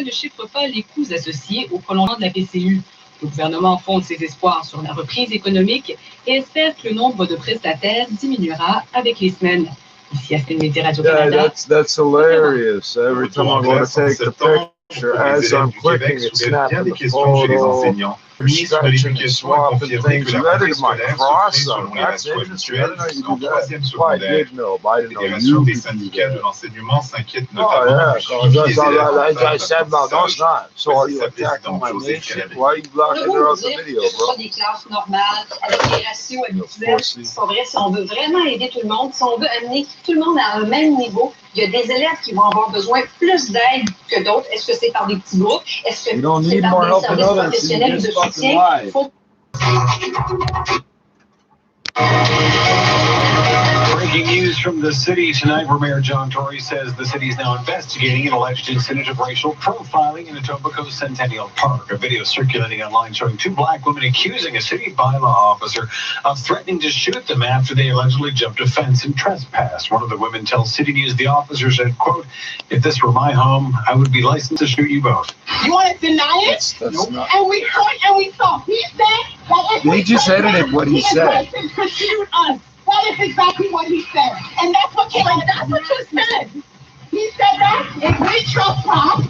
ne chiffre pas les coûts associés au prolongement de la PCU. Le gouvernement fonde ses espoirs sur la reprise économique et espère que le nombre de prestataires diminuera avec les semaines. Ici à CNMT Radio-Canada. That's hilarious. Every time I go to take the picture, as I'm clicking, it's snapping the photo. Le ministre de l'Éducation a confirmé que la rentrée scolaire se fait selon les ratios habituels, jusqu'en troisième secondaire. La Fédération des syndicats de l'enseignement s'inquiète notamment du suivi des élèves en phase d'apprentissage. Voici sa présidente Josée Calabé. Ce sont des classes normales, avec les ratios habituels. C'est pas vrai, si on veut vraiment aider tout le monde, si on veut amener tout le monde à un même niveau, il y a des élèves qui vont avoir besoin plus d'aide que d'autres. Est-ce que c'est par des petits groupes? Est-ce que c'est par des services professionnels ou de soutien? Breaking news from the city tonight, where Mayor John Tory says the city is now investigating an alleged incident of racial profiling in Etobicoke Centennial Park. A video circulating online showing two black women accusing a city bylaw officer of threatening to shoot them after they allegedly jumped a fence and trespassed. One of the women tells City News the officer said, quote, "If this were my home, I would be licensed to shoot you both." You want to deny it? And we saw. He said, he just edited what he said. That is exactly what he said. And that's what came out. That's what you said. He said that if we trespass,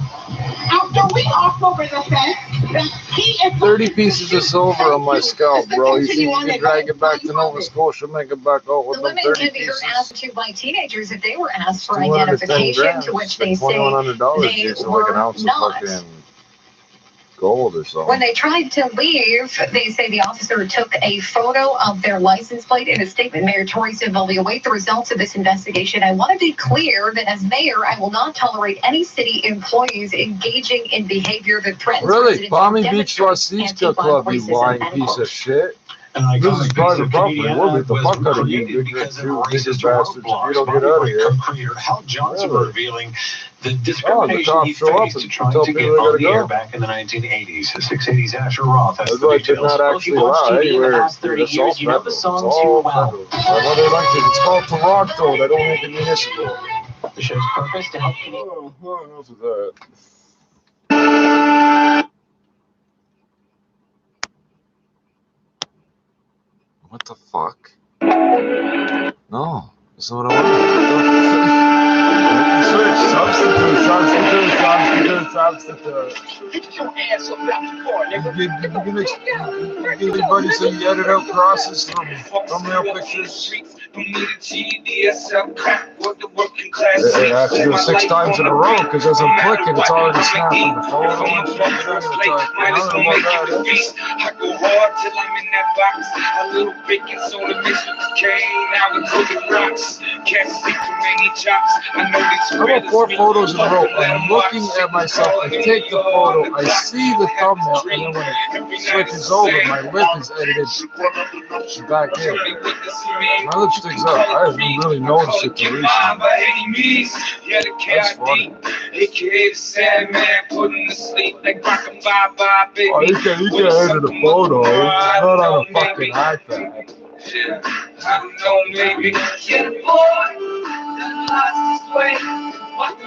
after we walk over the fence, that he is 30 pieces of silver on my scalp, bro. You think you can drag it back to Nova Scotia, make it back out with them 30 pieces? Asked to by teenagers if they were asked for identification, to which they say $2,100 they like an were ounce not. of fucking gold or something. When they tried to leave, they say the officer took a photo of their license plate. In a statement, Mayor Tory said, "While we await the results of this investigation, I want to be clear that as mayor, I will not tolerate any city employees engaging in behavior that threatens Really? Palmy Beach Wasista Club, you lying piece of shit. This is private property. We'll get the fuck out of you, big bastards, if you don't get out of here. Co-creator Hal Johnson revealing the discrimination he faced to trying to get on the air back in the 1980s. 680's Asher Roth has the details. Not actually allow anywhere. Years, you know the songs here well. I know they like it. It's called Toronto. They don't make it municipal. The show's purpose to help people. Oh, well, enough of that. What the fuck? No, that's not what I want. Substitute. Get your ass up out the car, nigga. Did anybody say you edit out crosses from thumbnail pictures? It has to do 6 times in a row, because as I'm clicking, it's already snapping the photo and fucking I don't know what that is. I go hard till I'm in that box. A little baking soda mixed with cocaine. Now we're cooking rocks. Can't sleep too many chops. I know these I got 4 photos in a row, and I'm looking at myself. I take the photo, I see the thumbnail, and then when it switches over, my lip is edited back in. My lipstick's up. I haven't really noticed it till recently. That's funny. Oh, you can edit a photo, not on a fucking iPad. I don't know, maybe get a boy that lost his way. What the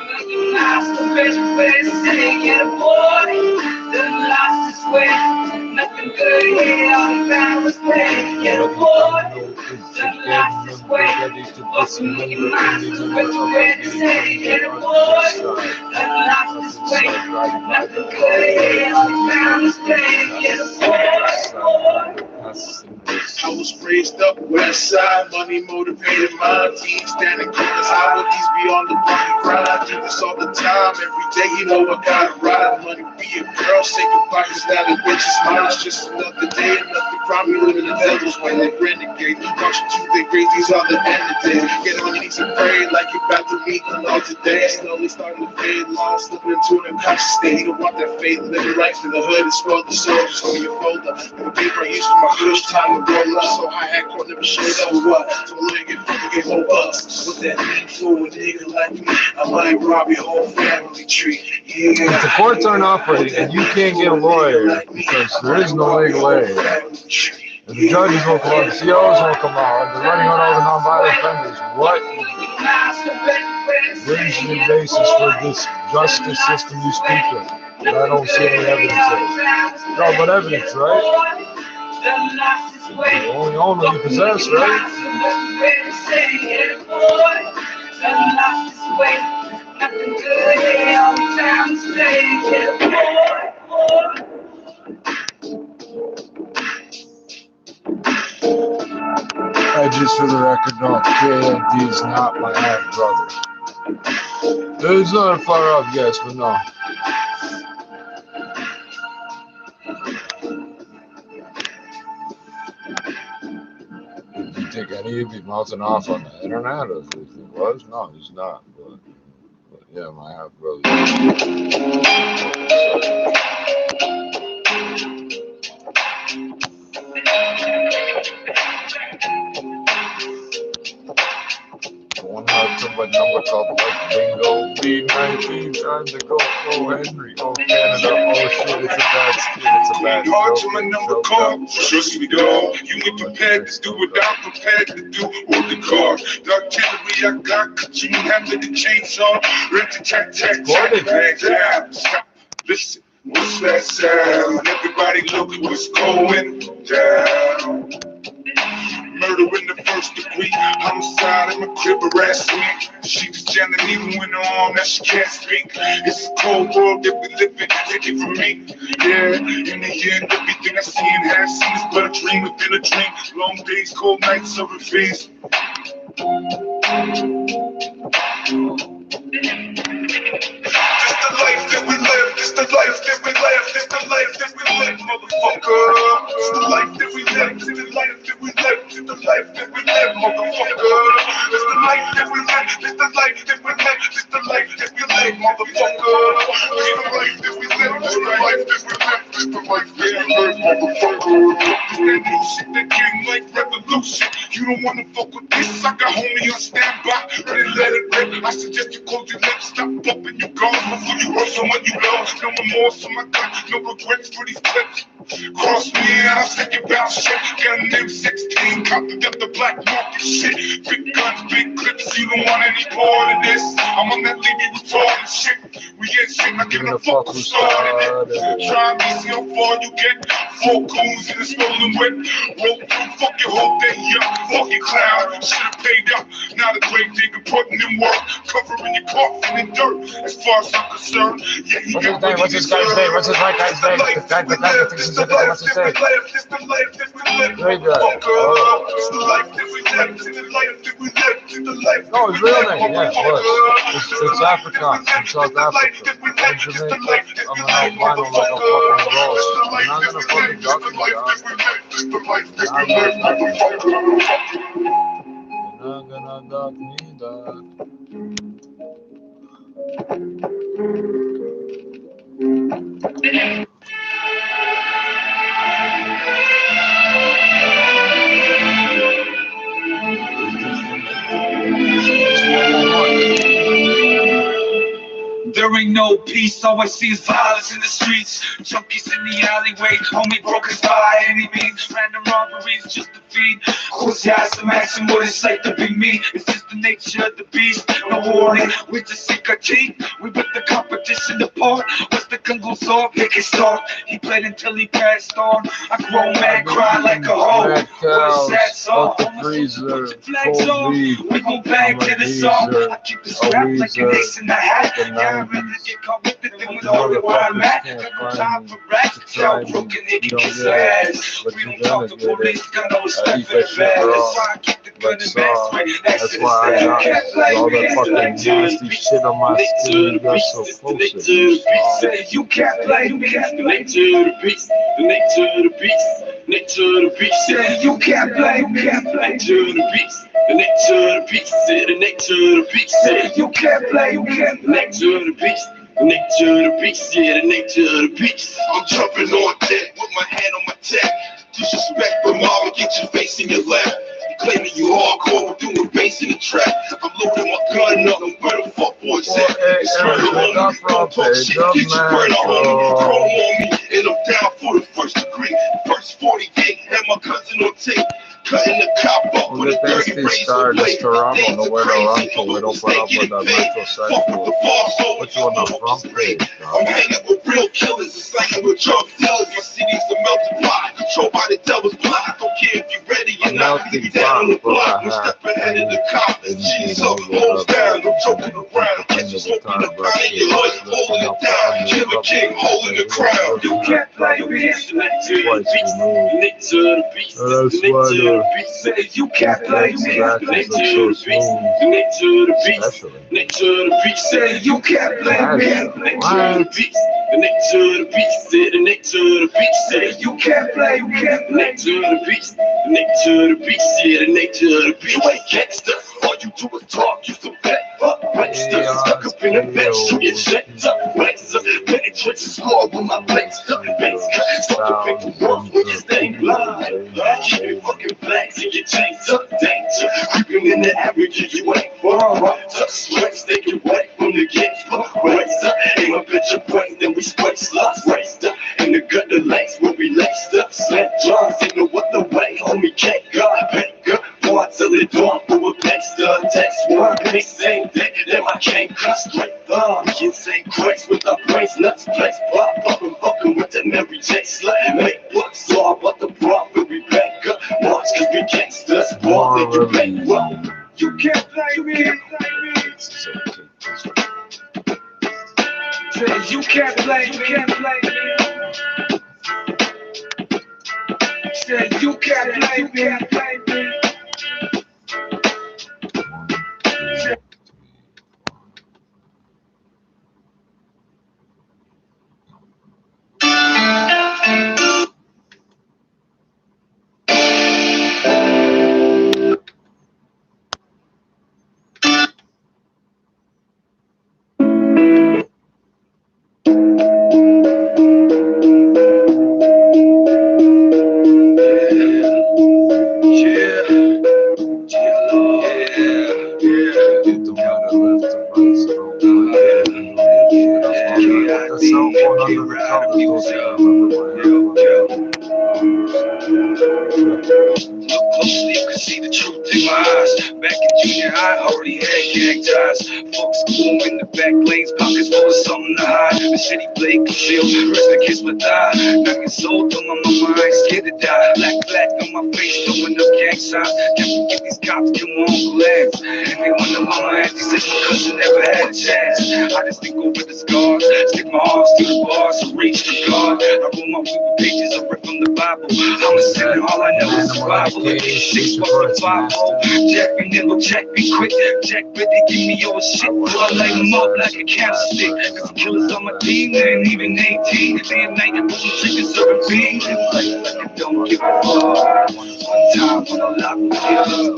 last the best way to say get a boy that lost his way. Nothing good here, all he found was pain. Get a boy that lost his way. What's the best way to say get a boy that lost his way. Nothing good here, all he found was pain. Get a boy. I was raised up west side, money motivated mind. Team standing corners, how would these be on the fucking grind? Do this all the time, every day, you know I gotta ride. Money be a girl, say goodbye, cause now the bitch is mine. It's just another day, another crime. We live in the devil's way, like renegade. Watching Tuesday grades, these are the end of days. Get on your knees and pray, like you're about to meet the Lord today. Slowly starting to fade, lost, slipping into an unconscious state. You don't want that faith, living life in the hood, it's rolled the soldiers on your folder. The paper I used for my push time to roll up, so I had court never showed up with what? So let get fucking get whole bust. What that mean for a nigga like me? I might rob your whole family tree. Yeah. If the courts aren't operating and you can't get a lawyer because there is no legal aid, And the judges will come out, the COs will come out, and they're running on all the nonviolent offenders. What reason and basis for this justice system you speak of? But I don't see any evidence of it. No, but evidence, right? You only own what you possess, right? I just, for the record, know KMD is not my half brother. It's not a far off guess, but no. Do you think any of you melting off on the internet, or if it was? No, he's not. But yeah, my half brother. One hard somebody number called like bingo. B19 trying to go. Oh Henry. Oh Canada. Oh shit. It's a bad skit. It's a bad hard to joke. my number call. Trust me, dog. You ain't prepared to do what I'm prepared to do. Work the car. The artillery I got. Cut you in half with the chainsaw. Red to tat tat tat. Stop. Listen. What's that sound? Everybody look what's going down. Murder in the first degree, homicide in my crib, harass me. She just jamming even when her arm, now she can't speak. It's a cold world that we live in, take it from me. Yeah, in the end, everything I see and have seen is but a dream within a dream. Long days, cold nights, serving fees. This the life that we live, this the life that we live, this the life that we live, motherfucker. This the life that we live, this the life that we live, this the life that we live, motherfucker. This the life that we live, this the life that we live, this the life that we live, motherfucker. This the life that we live, this the life that we live, this the life that we live, motherfucker. That new shit that came like revolution. You don't wanna fuck with this, I got homie on standby, ready to let it rip. I suggest you close your lips, stop bumping your gums before you hurt someone you love. No remorse for my gun, no regrets for these clips. Cross me and I'll take it bout shit. Got an M16, copied up the black market shit. Big guns, big clips, you don't want any part of this. I'm on that leave you retarded shit. We ain't shit, I give a fuck who started it. Try me, see how far you get. 4 coons in a stolen whip. Roll through, fuck your whole day up. Fuck your clown, should've paid up. Not a great nigga putting in work. Covering your coffin in dirt. As far as I'm concerned, yeah, he got what he What's this guy's name? What's this white guy's name? The guy that thinks he's everything. What's his name? Very good. Oh. It's the life that we live. It's the life that we live. It's the life. No, his real name, yeah, what? It's Africa, from South Africa. I'm Jamaican. I'm an albino like a fucking ghost. I'm not gonna fucking duck you, dog. You're not gonna duck me, dog. There ain't no peace, all I see is violence in the streets. Junkies in the alleyway, homie broke his by any means. Random robberies just to feed. Who's asking, asking what it's like to be me? It's just the nature of the beast. No warning, we just sink our teeth. We put the competition apart. What's the conclusion? Pick it start. He played until he passed on. A grown man cry like a hoe. Red What a sad cows, song. up the freezer, Flags cold on. weed, We gon' bang to the song. I keep the strap like an ace in the hat. the Yeah, I'd rather 90s. get caught with it than with all the where I'm at. Can't Got no find time me. for rats. Tell broken You nigga don't kiss get her it, ass. but We you don't talk gonna to get it. police, got no I respect eat for the that shit bad. raw, That's why I keep the gun like in saw. best way. That's why I got all that fucking nasty shit on my skin. You got so close to me. You can't play, you can't play. Nature of the beast, the nature of the beast, nature of the beast. You can't play, you can't play. Nature of the beast, the nature of the beast, the nature of the beast. You can't play, you can't The play. nature of the beast, the nature of the beast, yeah, the nature of the beast. I'm jumping on deck with my hand on my tech. Disrespect, but mama, get your face in your lap. You claiming you hardcore, doing bass in the trap. I'm loading my gun up, and where the fuck boys at? It's murder on me, don't talk shit, get your burner on me. Chrome on me, and I'm down for the first degree. First 40 gig, and my cousin on tape. Cutting the cop up with a 30 razor blade. Know where to run to. We don't put up with the metrosexual. Put you on the front page, I'm hanging with real killers, it's like with drug dealers. My city's a melting pot, controlled by the devil's plot. Don't care if you're ready or not, you down on the block. One step ahead of the cop. G's up, hoes down, no joking around. Catch you smoking the ground, and your lawyer holding it down. Killer King holding the crown. You can't play with me. Next to the beast, next to the beast, next to the beast. You can't play with me. Next to the beast, next to the beast, next to the beast. Say you can't play with me. Next to the beast, next to the beast, the next to the beast. Say you can't play, you can't play. Next to the beast, next to the beast, the next to the beast. You ain't gangster, all you do is talk. You some fat fuck prankster, stuck up in the bench, you get checked up, prankster. Penetration score with my plates, stuck in base cut, stuck up in the world when you stay blind. Keep it fucking black till your chains up, danger. Creeping in the average, you ain't far. Touch sweat, stay away from the kids, fuck racer. Aim up at your brain, then we spray sluts, racer. In the gutter lanes where we laced up, slant drugs, ain't no other way, homie, can't God, banker. Boy, till it dawn, for a gangster, text one, they same day, then I can't cut straight thumb. Insane craze with our brains, nuts, place, pop up and fucking with the Mary J. Slut. Make bucks, all about the broad, but we back up. March, cause we gangsters, ball, and you make one. You can't play me. Says you can't play, you can't play me. Says you can't play, you can't play me. Jack be quick, Jack ready give me your shit. I light him up like a candlestick. Cause the killers on my team, they ain't even 18. Day and night, I'm pushing chickens serving beans. Like I don't give a fuck. One time when I lock me up.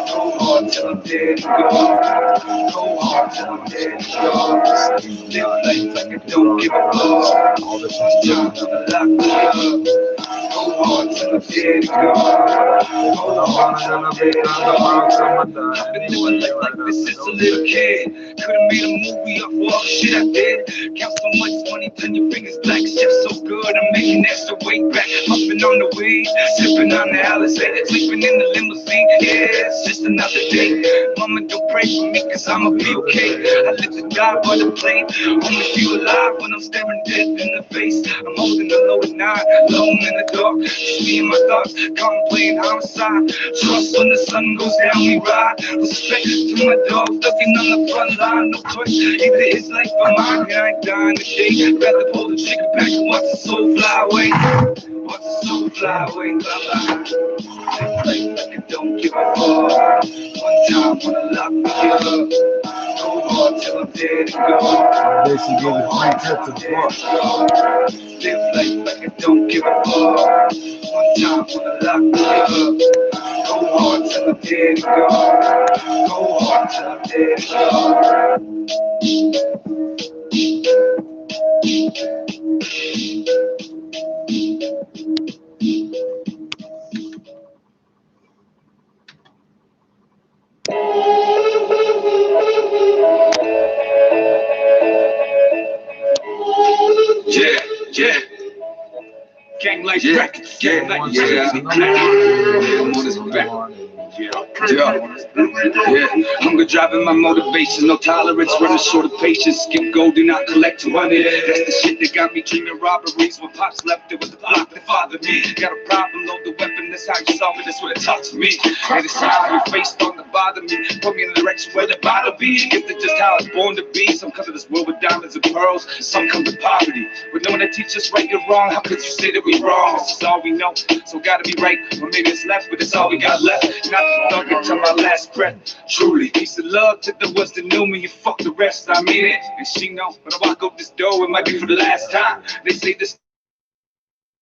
Go hard till I'm dead and gone. Go hard till I'm dead and gone. Live like I don't give a fuck. One time when I lock me up. Go hard till I'm dead and gone. Go hard till I'm dead and gone. I've been living life like this since a little kid. Could've made a movie off all the shit I did. Count so much money, turn your fingers black. Shit so good, I'm making extra weight back. Puffing on the weed, sipping on the Alizé, sleeping in the limousine. Yeah, it's just another day. Mama, don't pray for me, cause I'ma be okay. I live to die by the plane. Only feel alive when I'm staring death in the face. I'm holding a low at night, alone in the dark. Just me and my thoughts, contemplating homicide. Trust when the sun goes down, we ride. Respect to my dog, looking on the front line. No choice, either his life or mine. And I ain't dying today. Rather pull the trigger back and watch the soul fly away. Watch the soul fly away, bye-bye. Like I don't give a fuck. One time when I lock me up. Go hard till I'm dead and gone. Go hard till I'm dead and gone. Live like I don't give a fuck. One time when I lock me up. Go hard till I'm dead and gone. Go hard till I'm dead and gone. Yeah, yeah. Gang life records. Gang life Hunger driving my motivation, no tolerance, running short of patience. Skip gold, do not collect to run it. That's the shit that got me dreaming robberies. When pops left it was the block that fathered me. Got a problem, load the weapon, that's how you solve it, that's what it taught to me. And it's how your face starting to bother me. Put me in the direction where the bottom be. Guess that's just how I was born to be. Some come to this world with diamonds and pearls, some come to poverty. With no one that teach us right or wrong, how could you say that we wrong? This is all we know, so gotta be right. Or maybe it's left, but it's all we got left. Not the thug until my last breath. Truly, peace of love to the ones that knew me, and fuck the rest. I mean it, and she know when I walk up this door, it might be for the last time. They say this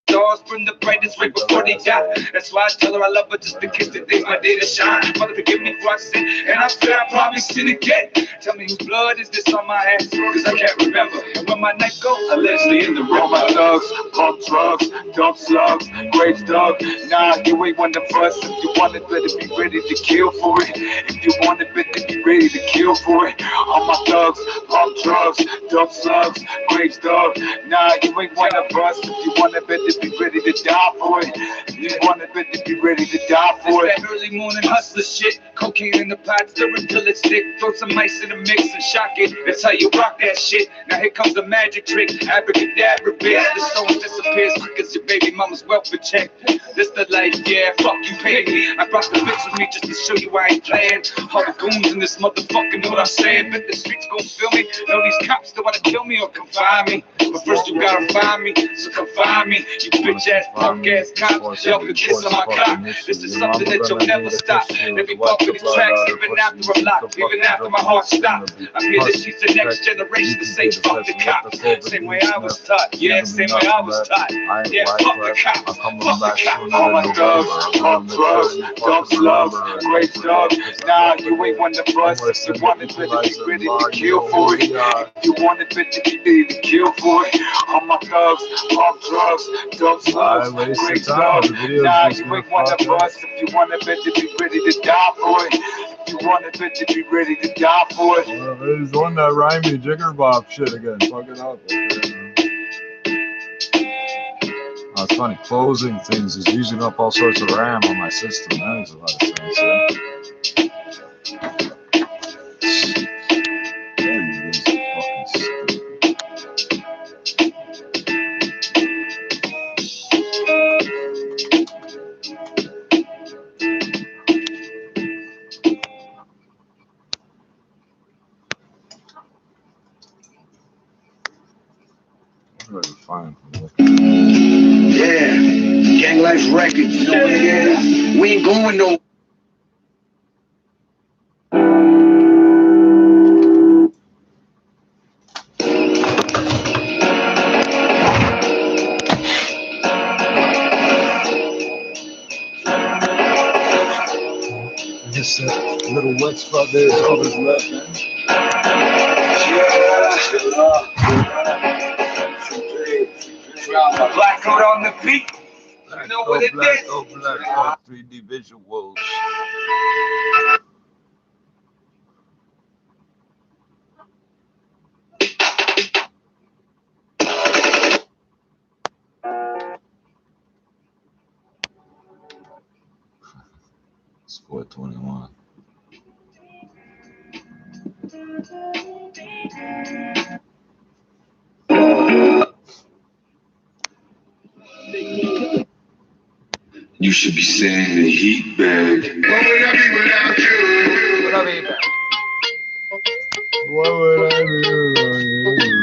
stars burn the brightest right before they die. That's why I tell her I love her just in case today's my day to shine. Mother, forgive me for I sin, and I fear I probably sin again. Tell me whose blood is this on my hands, cause I can't remember. And when my night goes, I let it stay in the room. All my thugs, pump drugs, dump slugs, grave dug. Nah, you ain't one of us. If you want it, better be ready to kill for it. If you want it, better be ready to kill for it. All my thugs, pump drugs, dump slugs, grave dug. Nah, you ain't one of us. If you want it, better be ready to die for it. If you want it, better be ready to die for it. That early morning hustler shit, cocaine in the pot, stir until it's thick. Throw some ice in the mix and shock it. That's how you rock that shit. Now here comes the magic trick. Abracadabra, bitch. The soul disappears quick as your baby mama's welfare check. This the life, yeah, fuck you pay me. I brought the bitch with me just to show you I ain't playing. All the goons in this motherfucker know what I'm saying. Bet the streets gon' feel me. Know these cops that wanna kill me or confine me. But first you gotta find me, so come find me. You bitch ass, punk ass cops, y'all can kiss on my cock. This is something that you'll never stop. Every bump of the tracks, even after I'm locked, even after my heart stops. I'm here to teach the next generation to say fuck the cops. Same way I was taught, yeah, same way I was taught. Yeah, fuck the cops, fuck the cops. All my thugs, pump drugs, dump slugs, great dog. Nah, you ain't one of us. If you want it, better be ready to kill for it. If you want it, better be ready to kill for it. All my thugs, pump drugs, dump slugs, great dog. Nah, you ain't one of us. If you want it, better be ready to die for it. If you want it, better be ready to die for it. There's one that rhymey jigger bop shit again. Fuck it up. Oh, it's funny. Closing things is using up all sorts of RAM on my system. That is a lot of things. Yeah, Gang Life Records, you know what it is? We ain't going no. Just a little wet spot there, so there's left, man. Black coat on the beat. You know what it is? Black, 3D visuals. It's 421. You should be saying the heat bag. What would I be without you? What would I be without you?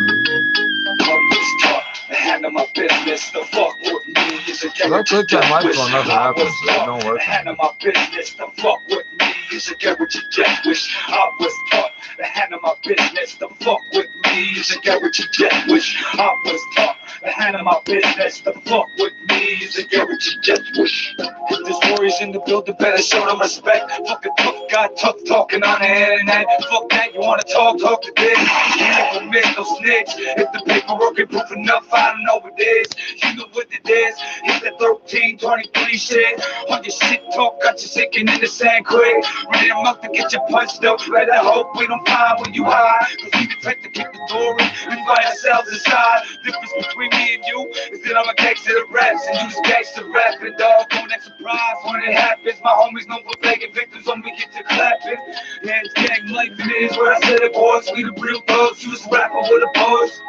Handle my business, the fuck with me is a I click that microphone, nothing happens. It don't work. Handle my business, the fuck with me is a get what you just wish. I was taught to handle my business, the fuck with me is a get what you just wish. I was taught to handle my business, the fuck with me is a get what you just wish. If there's warriors in the building, better show them respect. Fuck a tough guy, tough talking on the internet. Fuck that, you wanna talk to this. You never make no snitch. If the paperwork ain't proof enough, I don't know what it is. You know what it is. It's the 1323 shit. On your shit talk, got you sinking in the sand quick. Ready them up to get you punched up. Better hope we don't find where you hide. Cause we the type to kick the door in and by ourselves inside. Difference between me and you is that I'm a gangster that raps and you just gangster rapping, dog. Don't act surprised when it happens. My homies know for begging victims when we get to clapping. Yeah, it's gang life and it is where I said it, boys. We the real thugs, you just rapping with a buzz.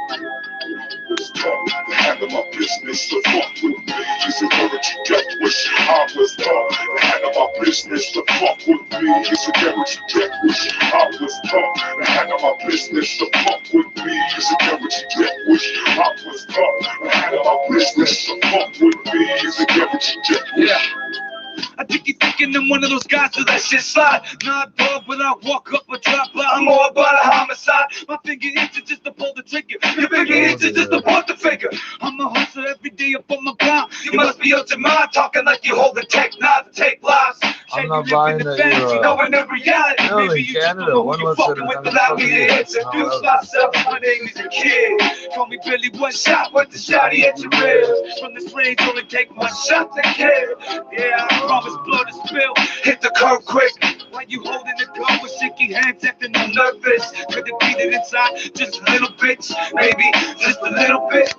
Handle my business, the fuck with me. It's a guarantee death wish. I was taught. Handle my business, the fuck with me. It's a guarantee death wish. I was taught. Handle my business, the fuck with me. It's a guarantee death wish. I was taught. Handle my business, the fuck with me. It's a guarantee death wish. Yeah. I think you're thinking I'm one of those guys to let shit slide. Nah, dog, when I walk up or drop by, I'm more about a homicide. My finger itches just to pull the trigger. Your finger itches just to point the finger. I'm a hustler every day up on my grind. You must be out your mind, talking like you hold the tech knife to take lives. I'm not buying that you're knowing the reality. Maybe in you Canada. just One you was fucking with allow me to introduce myself. My name is a kid. Call me Billy One Shot with the shotty at your ribs. From this range, only take one shot to kill. Yeah, I promise blood to spill. Hit the curb quick. Why you holding the gun with shaky hands, acting all nervous? Could it be that inside just a little bitch? Maybe just a little bit.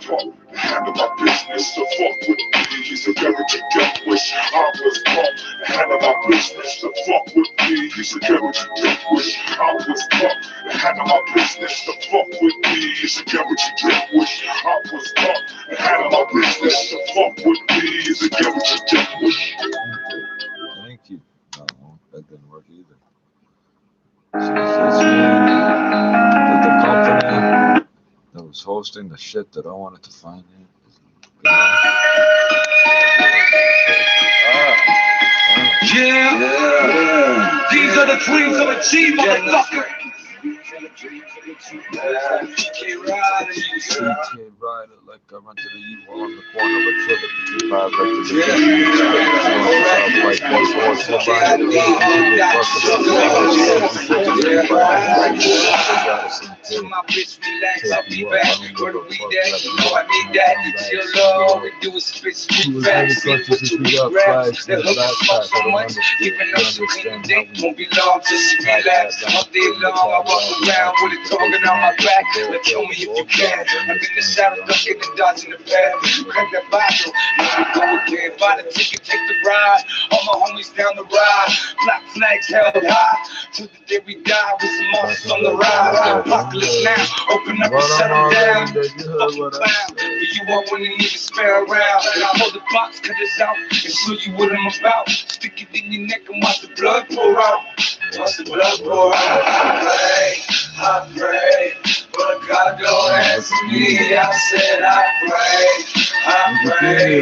Handle my business, the fuck with me. It's a guarantee death wish. I was taught. Handle my business, the fuck with me. It's a guarantee death wish. I was taught. Handle my business, the fuck with me. It's a guarantee death wish. I was taught. Handle my business, the fuck with me. It's a guarantee death wish. Thank you. No, that didn't work either. So this means that the company that was hosting the shit that I wanted to find in is gone. Yeah. These are the dreams of a G, motherfucker. CK Rider, like I went to the evil on the corner of a trigger to keep my records to my bitch, relax, I'll be back. Where do we at? You know I need that. Chill low, we do a spit street facts. See what you do raps. They're looking for so much. Even though she clean the dick, won't be long till she relax. All day long, I walk around with it talking on my back. Like, kill me if you can. I'm in the shadow, ducking and dodging the path. Crack that bottle, let's go again. Buy the ticket, take the ride. All my homies down the ride. Black flags held high. Till the day we die with some monsters on the ride. Apocalypse now, open up and shut them down. Fucking clown, but you won't when you need to spare around. I pull the box, cut this out, and show you what I'm about. Stick it in your neck and watch the blood pour out. Watch the blood pour out. I pray, but God don't answer me. I said I pray,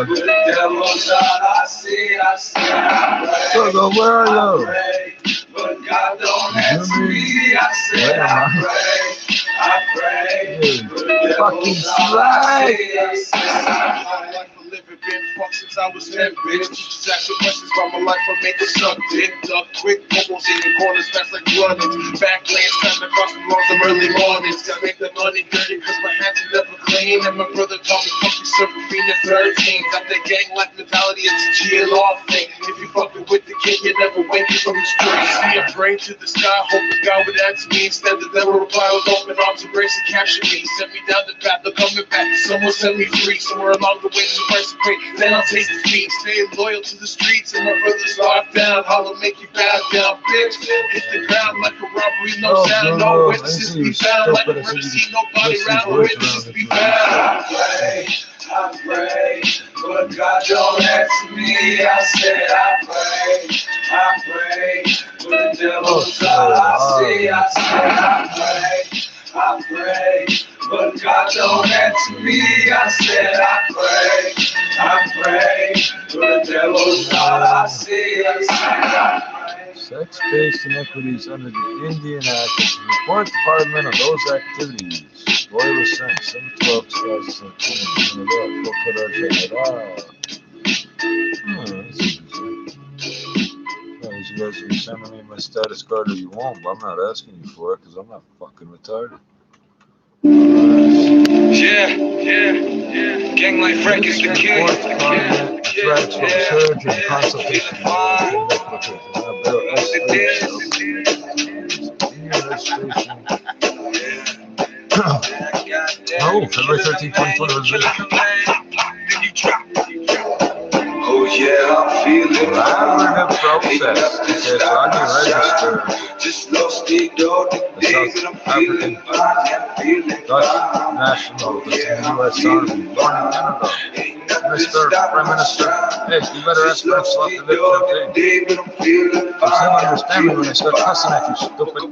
with the devil's eye. I see, I pray, but God don't answer me. I said I pray, with the devil's eye. I see, living been fucked since I was 10, bitch. Teachers asking questions about my life, I make a suck dick. Duck quick, bubbles in the corners, fast like running. Backlands, trying to cross the roads of early mornings. Gotta make the money dirty, cause my hands are never clean. And my brother taught me fucking surfing being at 13. Got that gang life mentality, it's a GLR thing. If you fucking with the kid, you never wake up from the streets. See, I pray to the sky, hoping God would answer me. Instead, the devil reply with open arms, embrace and capture me. Send me down the path, they're coming back. Someone set me free, somewhere along the way to then I'll take the feet, stay loyal to the streets, and my brothers locked down. Holla, make you bow down, bitch. Hit the ground like a robbery, no sound, no witnesses be found. Like a mercy, nobody round, witnesses be found. I pray, but God don't answer me. I said I pray, but the devil's all I see. I said I pray, but God don't answer me. I said I pray, but the devil's all I see. I said sex-based inequities under the Indian Act. Report Department of those activities. Boy was sent 7/12/2017 in you guys can send me my status card if you want, but I'm not asking you for it because I'm not fucking retarded. Yeah. Gang life records the kid. Threats from surge and consultation. Oh, February 13th, 2020. Oh yeah, I'm feeling collaborative process because I get registered just lost the door today, but I'm feeling fine. Dutch national, that's in the U.S. Army, born in Canada. Mr. Prime Minister, hey, you better ask for a slot to live campaign. You still understand me when I start cussing at you, stupid.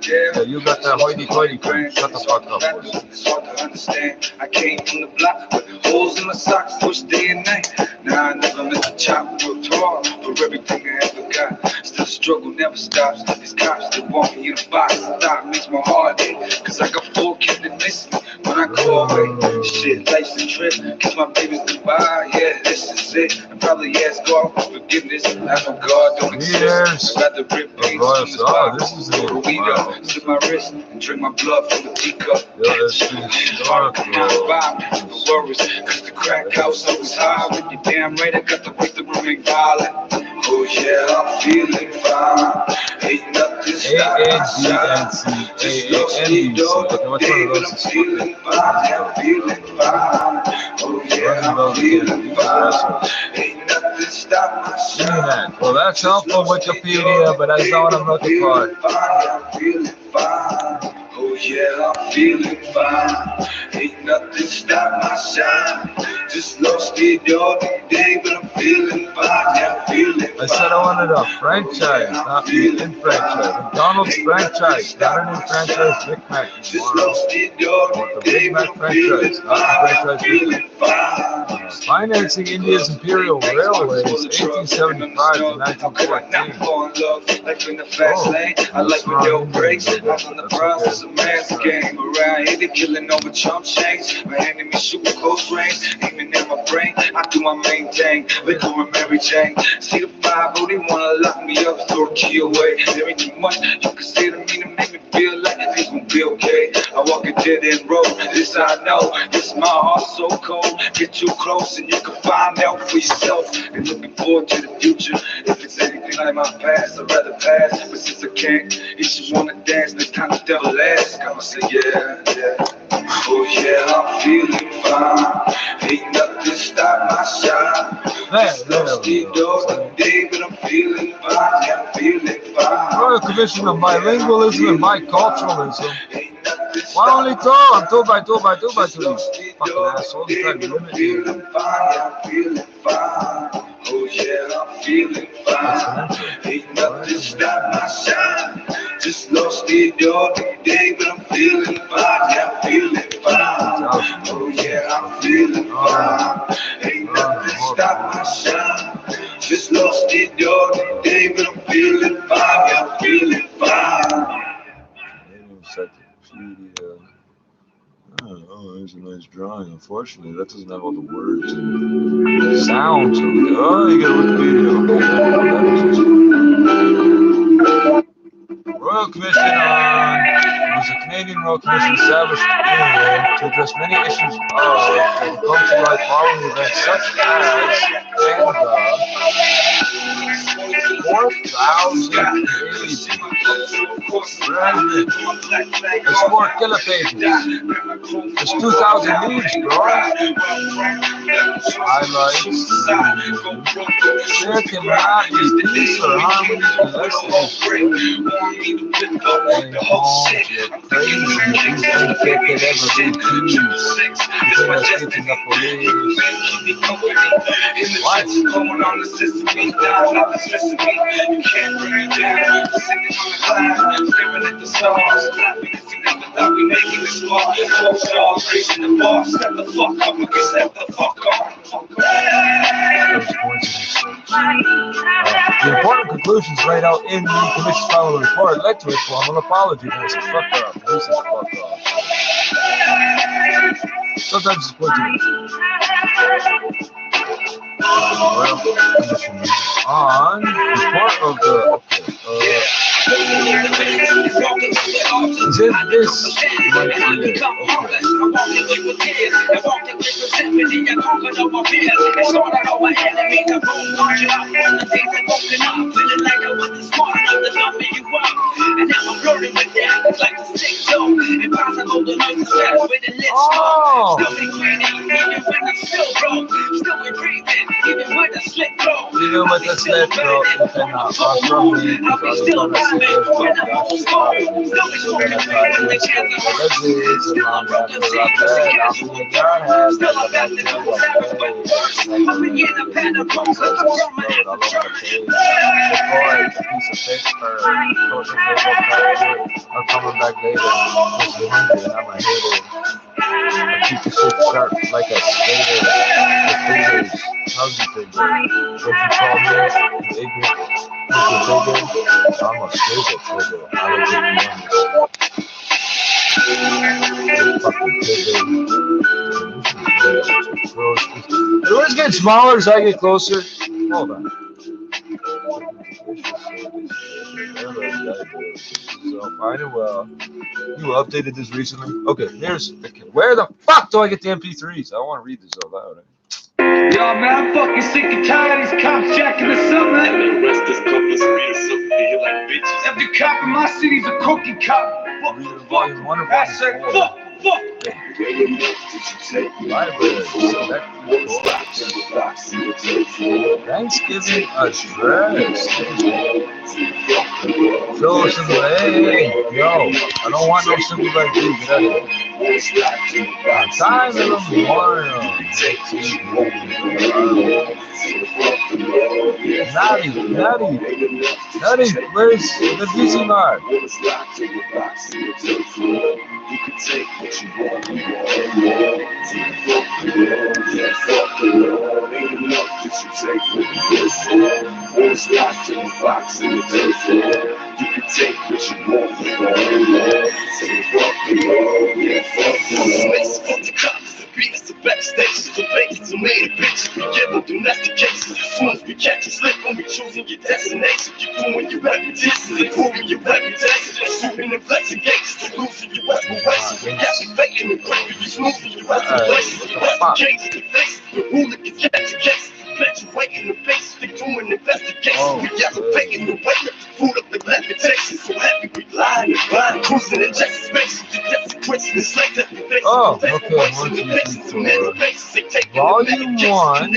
Yeah, you got that hoity-toity thing. Shut the fuck up, boys. It's hard to understand. I came from the block with holes in my socks, pushed day and night. Now I never miss a chop, worked hard for everything I ever got. Still the struggle never stops. These cops that want me in the box, stop makes my heart ache. Cause I got 4 kids that miss me when I go away. Shit, life's a trip, kiss my babies goodbye. Yeah, this is it. I probably ask God for forgiveness. I know God don't exist. I'd rather rip pages from this Bible. This is the Weed up, slip my wrist and drink my blood from a teacup. Yo, that's historical. No worries, cause the crack house always high. With you damn right, I got the right to remain violent. Oh yeah, I'm feeling fine. Ain't nothing stopping. Just lost the door today, but I'm feeling fine. I'm feeling fine. Oh yeah, I'm feeling fine. Ain't nothing stopping my shine. Well, that's helpful Wikipedia, but that's not what I'm looking for. I'm feeling fine. Oh yeah, I'm feeling fine. Ain't nothing stop my shine. Just lost the door today, but I'm feeling fine. I'm feeling fine. I said I wanted a franchise, not in franchise. McDonald's franchise, not an in franchise Big Mac. Just lost the door today, but I'm feeling fine. I'm feeling fine. Financing India's Imperial Railways, 1875 to 1914. Like in the fast lane, I like with no brakes. I'm on the process of mass game. Around here, they killing over chump change. My enemy shooting close range, aiming at my brain. I do my main thing, liquor and Mary Jane. See the 5-0, they wanna lock me up, throw a key away. There ain't too much you can say to me to make me feel like things gon' be okay. I walk a dead end road, this I know. This my heart so cold. Get too close and you can find out for yourself. And looking forward to the future. If it's anything like my past, I'd rather pass. But since I can't, if you wanna dance, next time the devil asks, I'ma say yeah, yeah. Oh yeah, I'm feeling fine. Ain't nothing stop my shine. Just lost the door today, but I'm feeling fine. I'm feeling fine. Royal Commission on Bilingualism and Biculturalism. Why only 2? I'm 2 by 2 by 2 by 2. Fucking asshole, you trying to limit me. I'm feeling fine. Oh yeah, I'm feeling fine. Ain't nothing stop my shine. Just lost the door today, but I'm feeling fine. I'm feeling fine. Oh yeah, I'm feeling fine. Ain't nothing stop my shine. Just lost the door today, but I'm feeling fine. I'm feeling fine. Oh, there's a nice drawing. Unfortunately, that doesn't have all the words and sounds. Oh, you got Wikipedia. Royal Commission on was a Canadian Royal Commission established to address many issues of that come to light following events such as and 4,000 pages. There's 4 kilopages. There's 2,000 leaves, bro. Highlights. There cannot be peace or harmony unless there's the whole shit. I'm crazy. You think there could ever be peace between us getting the police? What? Going on the system, down, not the system. You can't bring me down. Singing on the clouds, staring at the stars. Because you never thought we making this far. 4 stars, raising the bar. Step the fuck up, because step the fuck off. The important conclusions laid out in the Commission's final report led to a formal apology. And I said, fuck off. This is fuck off. Sometimes it's pointing. Royal Commission on report of the Is it this? Might be it. Oh! Even with the slip, bro, you cannot fuck from me, because all you're gonna say is, bro, that's you're gonna try to escape the disease, and long after I'm dead, I'll be in your head, like a bacteria, all over the page. Before it's a piece of paper, social paper, I'm coming back later, because you're hungry and I'm a hater. I keep the shit sharp like a skater. The fingers, how's the fingers? What'd you call me? You ignorant? Who's the bigger? I'm a trigger. I don't think you fucking bigger. The words get smaller as I get closer. Hold on. So, fine and well. You updated this recently? Okay, here's. Where the fuck do I get the MP3s? I want to read this out loud. Yo, man, I'm fucking sick and tired of these cops jacking us up, man. And the rest is couples real so feel like bitches. Every cop in my city's a cookie cop. Fuck. I said fuck. Thanksgiving address. Show us some lane. Yo, I don't want no simple like you. Get out of here. Time in the morning. Natty, where's the DC bar? You can take what you want. Ain't enough that you take what you good for. One locked in the box in the dirt floor. You can take what you want. Say fuck the law, yeah, fuck the law. Fuck the cops, the beats, the backstage, the babies, the made bitches. We give them domestication. As soon as we catch a slip, when we choosing your destination, you doing your reputation, improving your reputation, shooting the investigations, losing your respiration. We got you faking and breaking, you smoothing your respiration. Investigating the face, the ruler can catch a case. Let you wait in the face, they doing investigations. We got you faking the way, food up the reputation. So happy we lying and blind, cruising in Texas space. That's a question, it's like that. Oh, okay, 1, 2, 3, 4. Volume 1,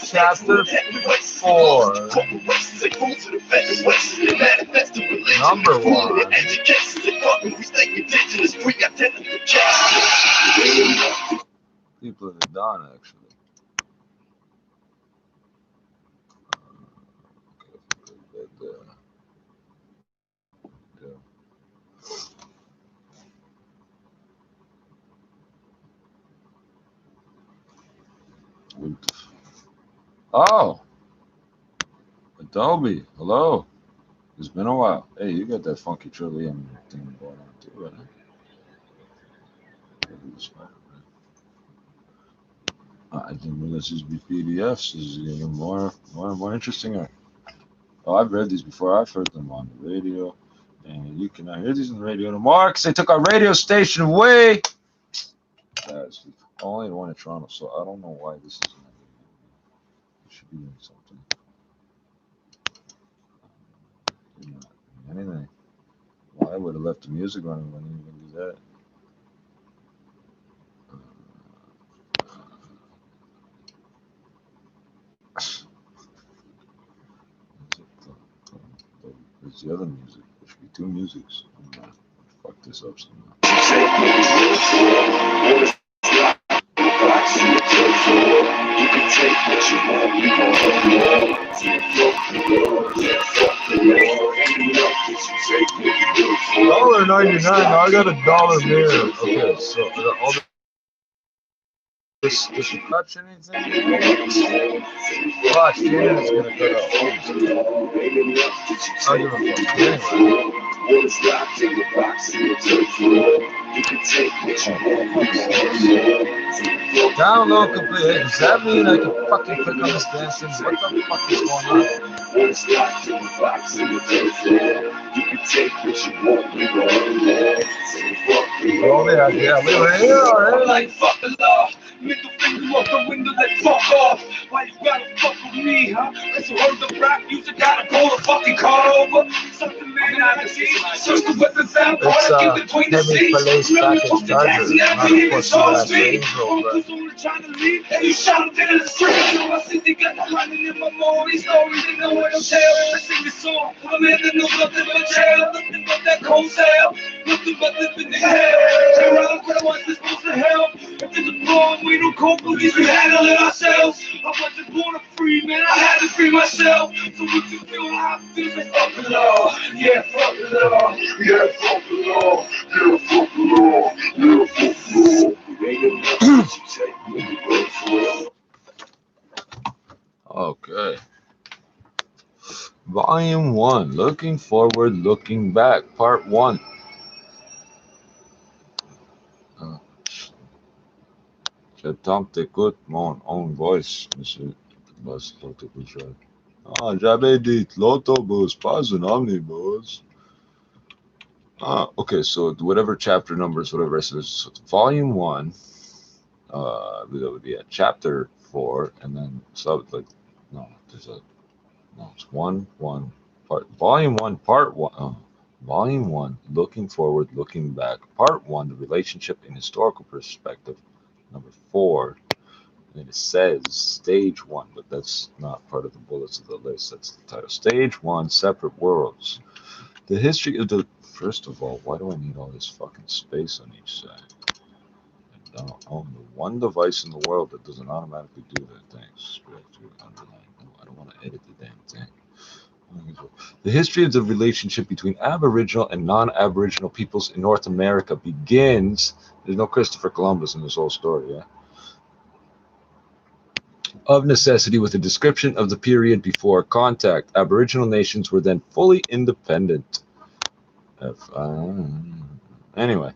Chapter 4, Number 1. People of the Dawn, actually. Oh, Adobe, hello. It's been a while. Hey, you got that funky Trillium thing going on too, right? I didn't realize these be PDFs. This is getting more interesting. Oh, I've read these before. I've heard them on the radio, and you cannot hear these on the radio anymore because they took our radio station away. That's only the one in Toronto, so I don't know why this isn't. It should be doing something. Anything. Well, I would have left the music running when you even do that. There's the other music. There should be 2 musics. I'm gonna fuck this up somehow. You can take what you want, we gon' help you all. $1.99. I got $1 there. Okay, so all this touch anything? Watch, Janet is gonna cut out. I'll give a fuck. Anyway. Download complete. Does that mean I can fucking click on this dancing? What the fuck is going on? Once locked in the box in the third floor, you can take what you want, we go on there. Say fuck the law. I'm like, fuck the law. Middle finger off the window, let fuck off. Why you gotta fuck with me, huh? Cause you heard the rap music, gotta pull the fucking car over. Something man I can see. Search the weapons out, get between the seats. Remember you took the taxi, never even saw his feet. Uncle's only trying to leave, and you shot him dead in the street. So I see they got the running in my memory stories, and no one will tell. I sing this song, I'm a man that knows nothing but jail, nothing but that cold sale, nothing but living in hell. Turn around, what I want is supposed to help. If there's a problem, we don't cope, at least we handle it ourselves. I wasn't born a free man, I had to free myself. So if you feel how I feel, say fuck the law. Yeah, fuck the law. Yeah, fuck the law. Yeah, fuck the law. Yeah, fuck the law. It ain't enough that you take what you work for. Okay. Volume 1. Looking Forward, Looking Back. Part 1. J'écoute mon own voice, monsieur. Ah, j'avais dit l'autobus, pas un omnibus. Okay, so whatever chapter numbers, whatever rest of it, so volume 1, that would be a chapter 4, and then so like, no, it's 1 part, volume 1, part 1, volume 1, Looking Forward, Looking Back, part 1, the relationship in historical perspective, number 4. And it says stage 1, but that's not part of the bullets of the list. That's the title. Stage 1, Separate Worlds. The history of the. First of all, why do I need all this fucking space on each side? I don't own the one device in the world that doesn't automatically do that. Thanks. I don't want to edit the damn thing. The history of the relationship between Aboriginal and non-Aboriginal peoples in North America begins. There's no Christopher Columbus in this whole story, yeah? Of necessity, with a description of the period before contact. Aboriginal nations were then fully independent. Anyway,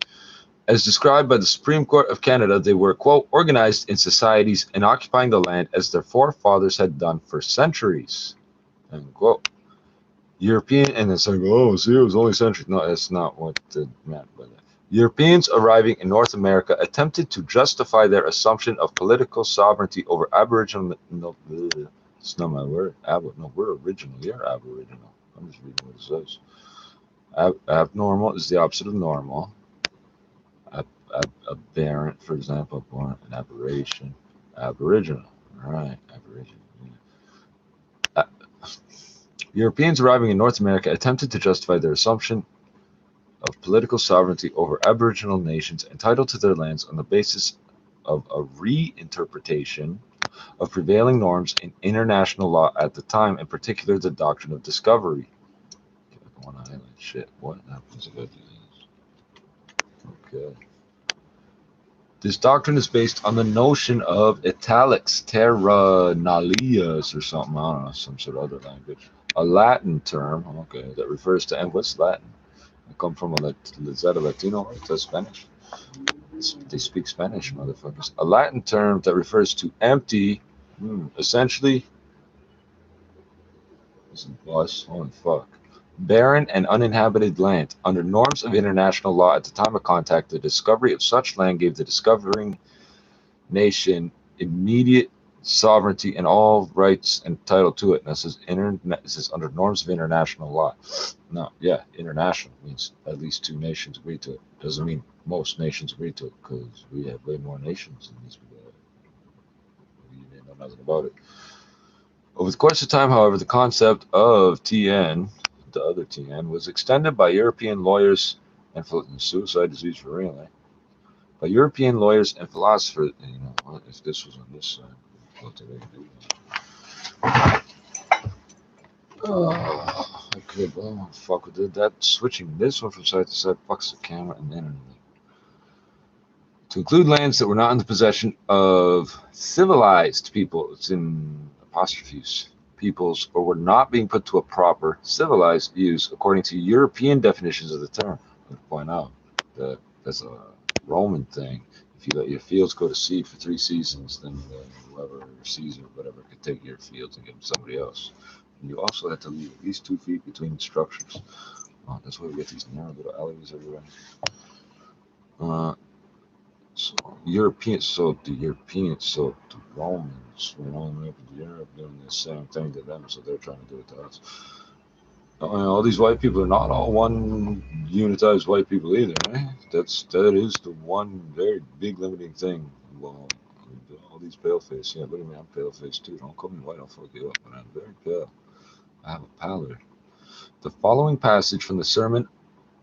as described by the Supreme Court of Canada, they were, quote, organized in societies and occupying the land as their forefathers had done for centuries, end quote. European, and it's like, oh, see, it was only centuries. No, that's not what it meant by that. Europeans arriving in North America attempted to justify their assumption of political sovereignty over Aboriginal. No, it's not my word. No, we're original. You're Aboriginal. I'm just reading what it says. Abnormal is the opposite of normal. Aberrant, for example, born an aberration. Aboriginal. All right, Aboriginal. Europeans arriving in North America attempted to justify their assumption of political sovereignty over Aboriginal nations entitled to their lands on the basis of a reinterpretation of prevailing norms in international law at the time, in particular the doctrine of discovery. One island. Shit. What happens if I do this? Okay. This doctrine is based on the notion of italics, terra nullius, or something. I don't know, some sort of other language. A Latin term, okay, that refers to, and what's Latin? I come from is that a Latino or is that Spanish? They speak Spanish, motherfuckers. A Latin term that refers to empty, essentially, this is bus, holy fuck, barren and uninhabited land. Under norms of international law at the time of contact, the discovery of such land gave the discovering nation immediate sovereignty and all rights entitled to it. And this is under norms of international law. No, yeah, international means at least 2 nations agree to it. Doesn't mean most nations agree to it, because we have way more nations than these people. We know nothing about it. Over the course of time, however, the concept of TN, the other TN, was extended by European lawyers and suicide disease for real, eh? By European lawyers and philosophers. You know what? If this was on this side. Oh, okay, well, fuck with it. That switching this one from side to side fucks the camera and the internet. To include lands that were not in the possession of civilized people, it's in apostrophes, peoples, or were not being put to a proper civilized use according to European definitions of the term. I would point out that there's a Roman thing. If you let your fields go to seed for 3 seasons, then whoever, Caesar, whatever, could take your fields and give them to somebody else. And you also had to leave at least 2 feet between structures. Oh, that's why we get these narrow little alleyways everywhere. So the Romans were only up in Europe doing the same thing to them, so they're trying to do it to us. All these white people are not all one unitized white people either, eh? That is the one very big limiting thing. Well, all these pale face, yeah, look at me, I'm pale face too. Don't call me white, I'll fuck you up, but I'm very pale. I have a pallor. The following passage from the sermon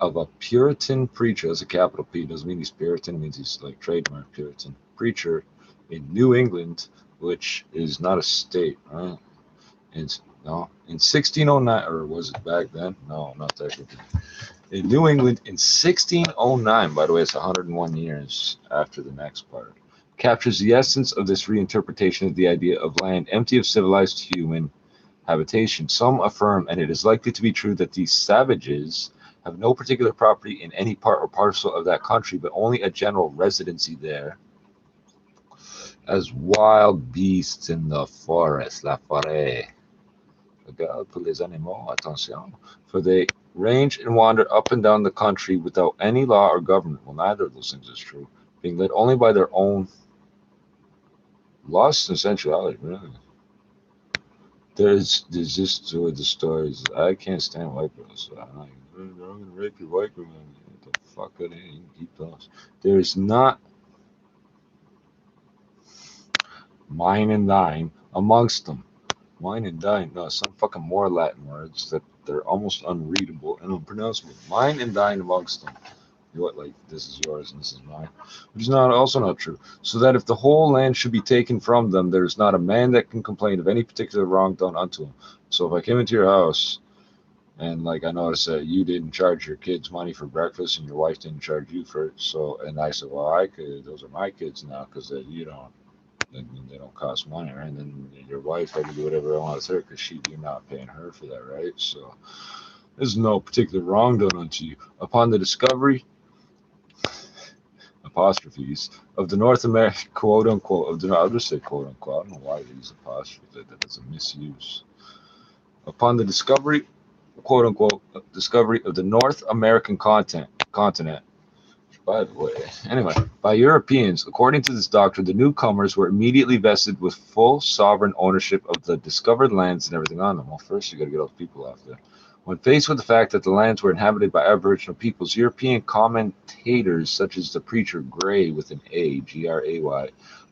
of a Puritan preacher, that's a capital P, doesn't mean he's Puritan, it means he's like trademark Puritan preacher in New England, which is not a state, right? In 1609, or was it back then? No, not technically. In New England in 1609, by the way, it's 101 years after the next part, captures the essence of this reinterpretation of the idea of land empty of civilized human habitation. Some affirm, and it is likely to be true, that these savages have no particular property in any part or parcel of that country, but only a general residency there as wild beasts in the forest, la forêt. Regarde pour les animaux, attention. For they range and wander up and down the country without any law or government. Well, neither of those things is true. Being led only by their own lust and sensuality, really. There's just with the stories. I can't stand white girls. So I'm like, I'm gonna rape your white girl. Get the fuck out of here. You can keep those. There's not mine and thine amongst them. Mine and thine. No, some fucking more Latin words that they're almost unreadable and unpronounceable. Mine and thine amongst them. What, like, this is yours and this is mine, which is also not true. So that if the whole land should be taken from them, there is not a man that can complain of any particular wrong done unto him. So if I came into your house and, like, I noticed that you didn't charge your kids money for breakfast and your wife didn't charge you for it, so, and I said, well, I could, those are my kids now because you don't, they don't cost money, right? And then your wife, I can do whatever I want with her because you're not paying her for that, right? So there's no particular wrong done unto you. Upon the discovery apostrophes of the North American, quote unquote, of the, I'll just say quote unquote, I don't know why they use apostrophes, that's a misuse. Upon the discovery, quote unquote, discovery of the North American continent, by the way, anyway, by Europeans, according to this doctrine, the newcomers were immediately vested with full sovereign ownership of the discovered lands and everything on them. Well, first you got to get all the people off there. When faced with the fact that the lands were inhabited by Aboriginal peoples, European commentators such as the preacher Gray with an A, Gray,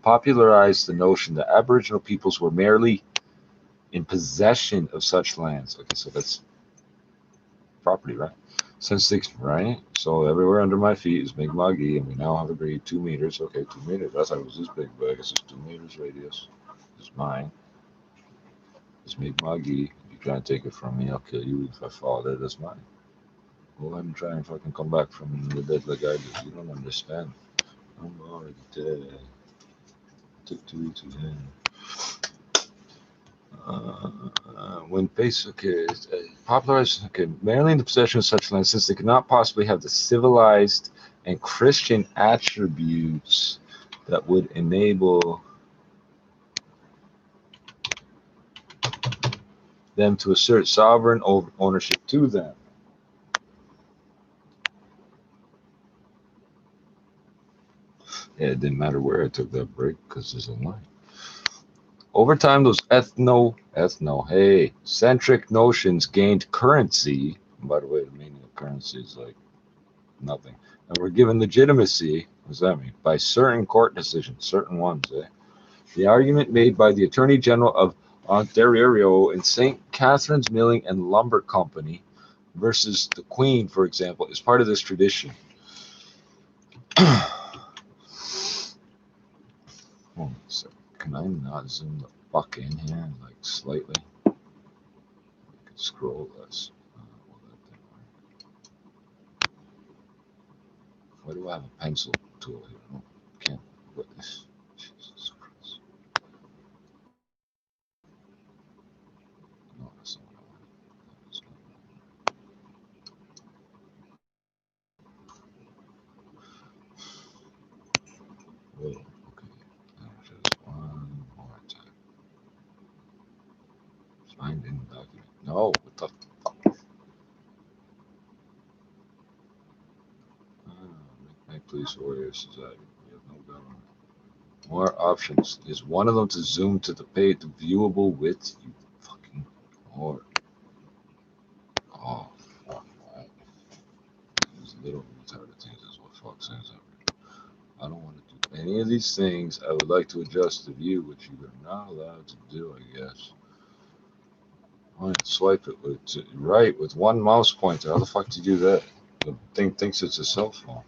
popularized the notion that Aboriginal peoples were merely in possession of such lands. Okay, so that's property, right? Right? So everywhere under my feet is Mi'kmaq, and we now have agreed 2 meters. Okay, 2 meters. I thought it was this big, but I guess it's 2 meters radius. It's mine. It's Mi'kmaq. If you try to take it from me, I'll kill you. If I fall there, that's mine. Go ahead and try and fucking come back from the dead like I did. You don't understand. I'm already dead. Took 2 weeks again. When faced, okay, popularized, okay, merely in the possession of such land, since they could not possibly have the civilized and Christian attributes that would enable them to assert sovereign ownership to them. Yeah, it didn't matter where I took that break because there's a line. Over time, those centric notions gained currency. And by the way, the meaning of currency is like nothing. And were given legitimacy. What does that mean? By certain court decisions, certain ones. The argument made by the Attorney General of Ontario in St. Catharines Milling and Lumber Company versus the Queen, for example, is part of this tradition. So can I not zoom the fuck in here, like slightly? I can scroll less. Why do I have a pencil tool here? Oh, can't put this. Jesus Christ. No, that's not what I want. That's not what I want. Okay. Just one more time. Signed in document. No, what the fuck? Make police warrior society. We have no government. More options. Is one of them to zoom to the page, the viewable width? You fucking whore. Oh, fuck. Right. These little retarded things is what fuck says ever. I don't want to do any of these things. I would like to adjust the view, which you are not allowed to do, I guess. Oh, swipe it with right with one mouse pointer. How the fuck do you do that? The thing thinks it's a cell phone.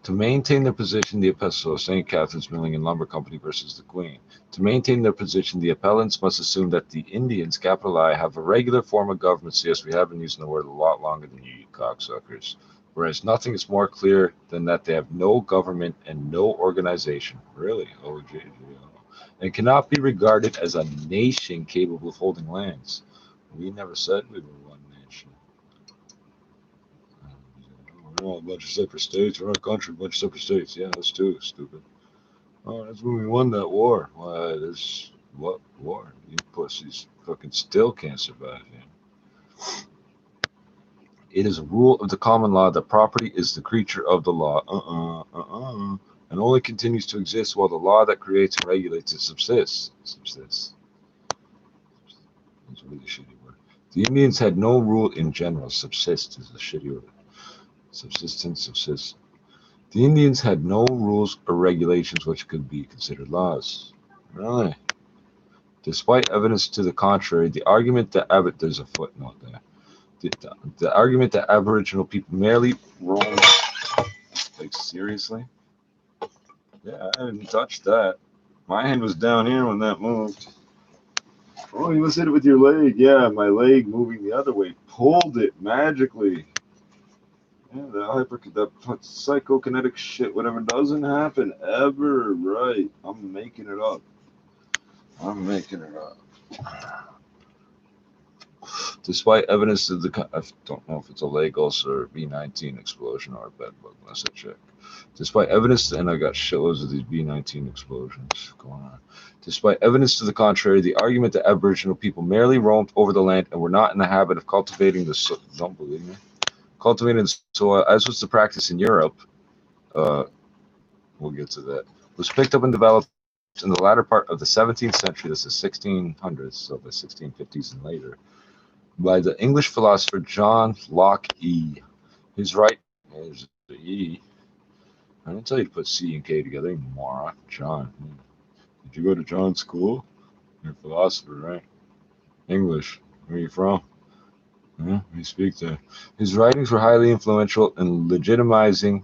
To maintain their position, the epistle of St. Catherine's Milling and Lumber Company versus the Queen. To maintain their position, the appellants must assume that the Indians, capital I, have a regular form of government. So yes, we have been using the word a lot longer than you cocksuckers. Whereas nothing is more clear than that they have no government and no organization. Really? Oh, and cannot be regarded as a nation capable of holding lands. We never said we were one nation. We're all a bunch of separate states. We're not a country, a bunch of separate states. Yeah, that's too stupid. Oh, that's when we won that war. Why, there's what war? You pussies fucking still can't survive, man. It is a rule of the common law that property is the creature of the law. And only continues to exist while the law that creates and regulates it subsists. Subsists. That's a really shitty word. The Indians had no rule in general. Subsist is a shitty word. Subsistence, subsist. The Indians had no rules or regulations which could be considered laws. Really? Despite evidence to the contrary, the argument that there's a footnote there. The argument that Aboriginal people merely roamed. Like, seriously? Yeah, I didn't touch that. My hand was down here when that moved. Oh, you must hit it with your leg. Yeah, my leg moving the other way pulled it magically. Yeah, that psychokinetic shit, whatever, doesn't happen ever, right? I'm making it up. Despite evidence of I don't know if it's a Lagos or B-19 explosion or a bed bug, unless I check. Despite evidence, and I got shitloads of these B-19 explosions going on. Despite evidence to the contrary, the argument that Aboriginal people merely roamed over the land and were not in the habit of cultivating the soil, don't believe me? Cultivating the soil, as was the practice in Europe, we'll get to that, was picked up and developed in the latter part of the 17th century, this is 1600s, so the 1650s and later, by the English philosopher John Locke E. His right, there's the E. I didn't tell you to put C and K together, you moron. John. Did you go to John's school? You're a philosopher, right? English. Where are you from? Yeah, you speak there. His writings were highly influential in legitimizing